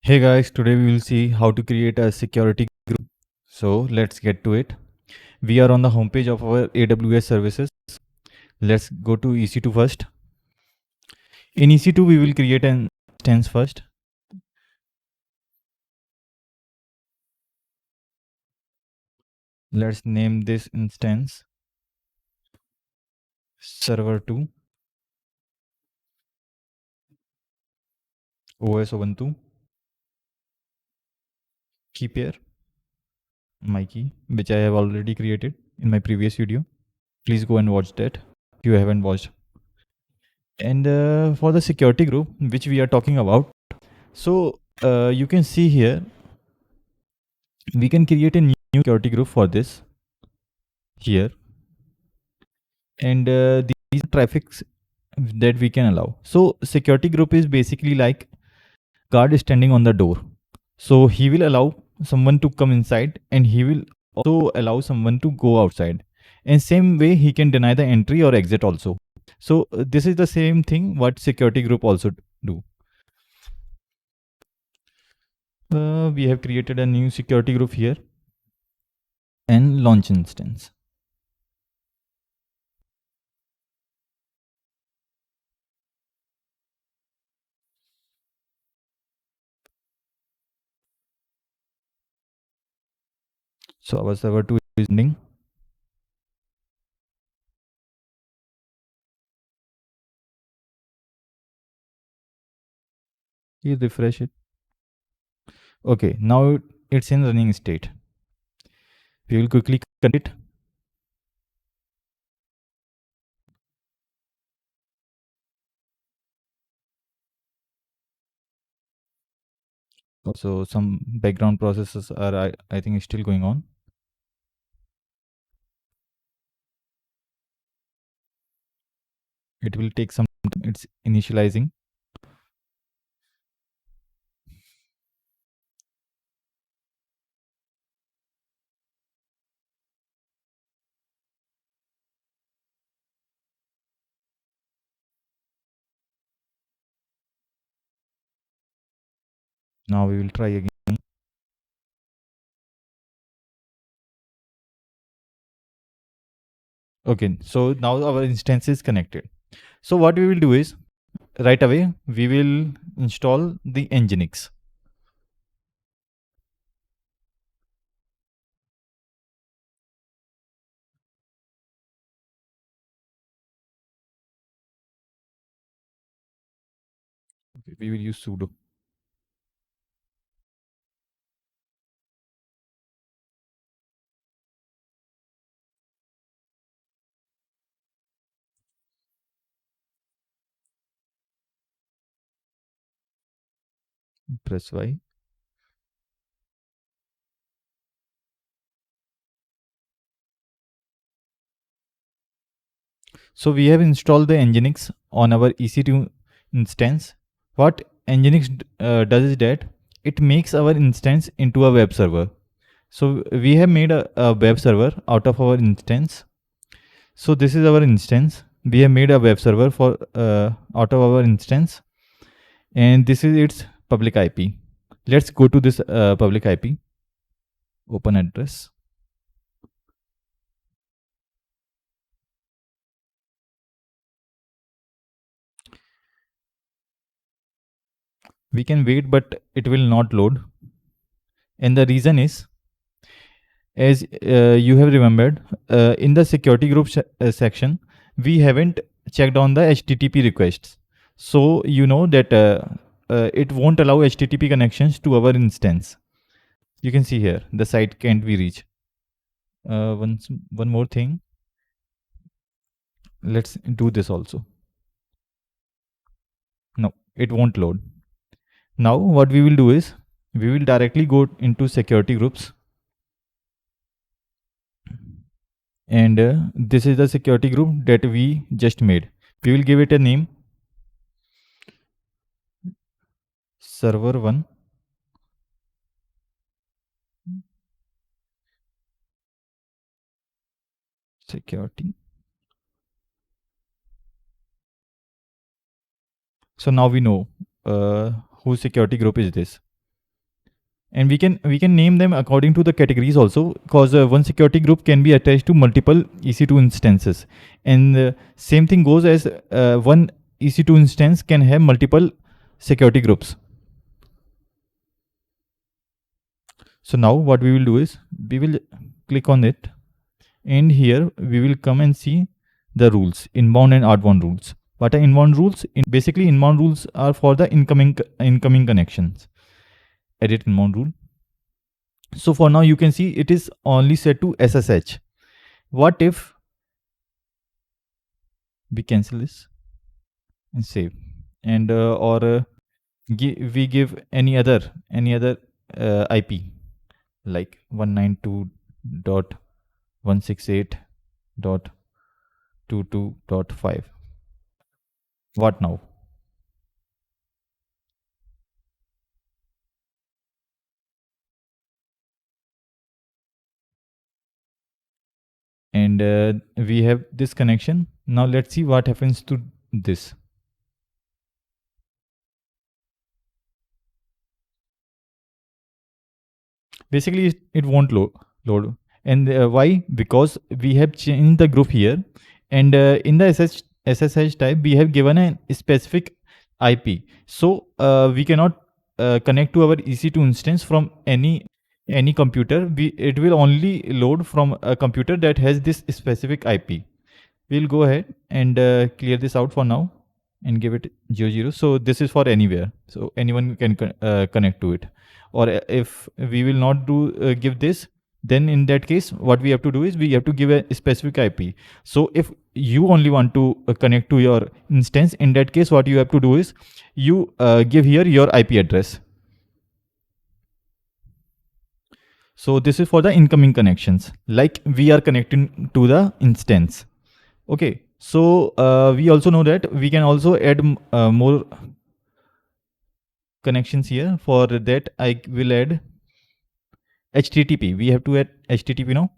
Hey guys, today we will see how to create a security group. So let's get to it. We are on the homepage of our AWS services. Let's go to EC2 first. In EC2, we will create an instance first. Let's name this instance server 2 OS Ubuntu key pair my key, which I have already created in my previous video. Please go and watch that if you haven't watched. And for the security group, which we are talking about, so you can see here, we can create a new security group for this here, and these traffics that we can allow. So security group is basically like guard standing on the door. So he will allow someone to come inside, and he will also allow someone to go outside. And same way he can deny the entry or exit also. So this is the same thing what security group also do. We have created a new security group here and launch instance. So our server 2 is running. You refresh it. Okay, now it's in running state. We will quickly connect it. So some background processes are, I think, still going on. It will take some time. It's initializing. Now we will try again. Okay, so now our instance is connected. So what we will do is, right away, we will install the Nginx. Okay, we will use sudo. Press Y. So we have installed the Nginx on our EC2 instance. What Nginx does is that it makes our instance into a web server. So we have made a web server out of our instance. So this is our instance. We have made a web server for out of our instance, and this is its public IP. Let's go to this public IP. Open address. We can wait, but it will not load. And the reason is, as you have remembered, in the security group section, we haven't checked on the HTTP requests. So you know that it won't allow HTTP connections to our instance. You can see here, the site can't be reached. One more thing. Let's do this also. No, it won't load. Now what we will do is, we will directly go into security groups. And this is the security group that we just made. We will give it a name, server 1 security. So now we know whose security group is this. And we can name them according to the categories also, because one security group can be attached to multiple EC2 instances, and same thing goes as one EC2 instance can have multiple security groups. So now what we will do is we will click on it, and here we will come and see the rules, inbound and outbound rules. What are inbound rules? Basically inbound rules are for the incoming connections. Edit inbound rule. So for now you can see it is only set to SSH. What if we cancel this and save, and or we give any other IP like 192.168.22.5. What now? And we have this connection. Now let's see what happens to this. Basically it won't load. And why? Because we have changed the group here, and in the SSH type we have given a specific IP. So we cannot connect to our EC2 instance from any computer. It will only load from a computer that has this specific IP. We'll go ahead and clear this out for now and give it 00. So this is for anywhere, so anyone can connect to it. Or if we will not give this, then in that case what we have to do is we have to give a specific IP. So if you only want to connect to your instance, in that case what you have to do is you give here your IP address. So this is for the incoming connections, like we are connecting to the instance. Okay, so we also know that we can also add more connections here. For that I will add HTTP. We have to add HTTP now.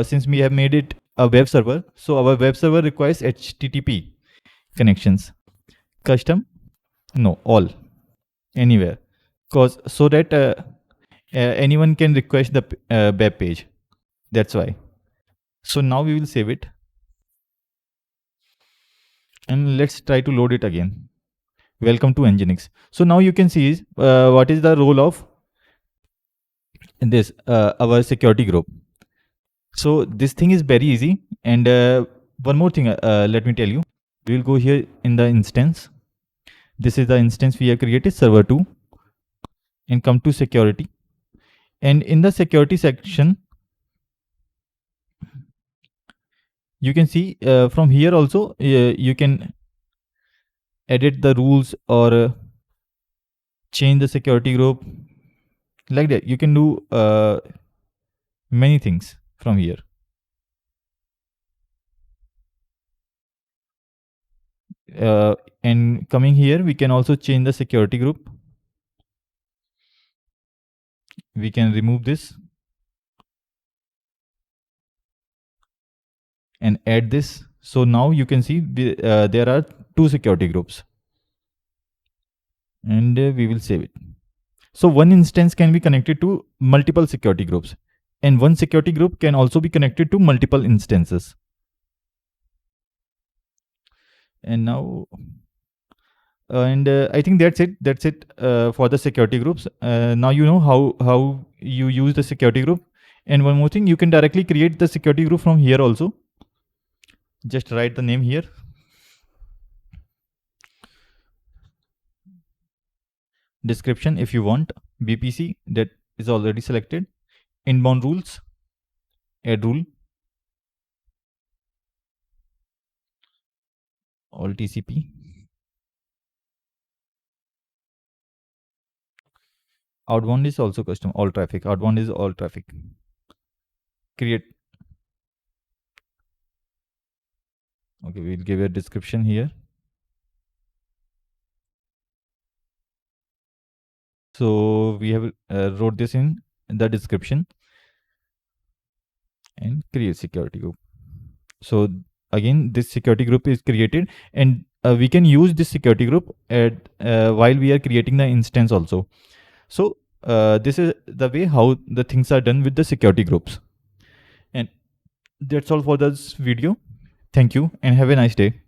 Since we have made it a web server, so our web server requires HTTP connections. Custom? No, all, anywhere, because so that anyone can request the web page. That's why. So now we will save it, and let's try to load it again. Welcome to Nginx. So now you can see what is the role of this our security group. So this thing is very easy. And one more thing, let me tell you. We will go here in the instance. This is the instance we have created, server 2, and come to security. And in the security section, you can see from here also you can edit the rules or change the security group, like that. You can do many things from here. And coming here, we can also change the security group. We can remove this and add this. So now you can see there are 2 security groups, and we will save it. So one instance can be connected to multiple security groups, and one security group can also be connected to multiple instances. And now I think that's it for the security groups. Now you know how you use the security group. And one more thing, you can directly create the security group from here also. Just write the name here. Description if you want. BPC, that is already selected. Inbound rules, add rule, all TCP. Outbound is also custom, all traffic. Outbound is all traffic. Create. Okay, we'll give a description here. So we have wrote this in the description, and create security group. So again, this security group is created, and we can use this security group at while we are creating the instance also. So this is the way how the things are done with the security groups. And that's all for this video. Thank you and have a nice day.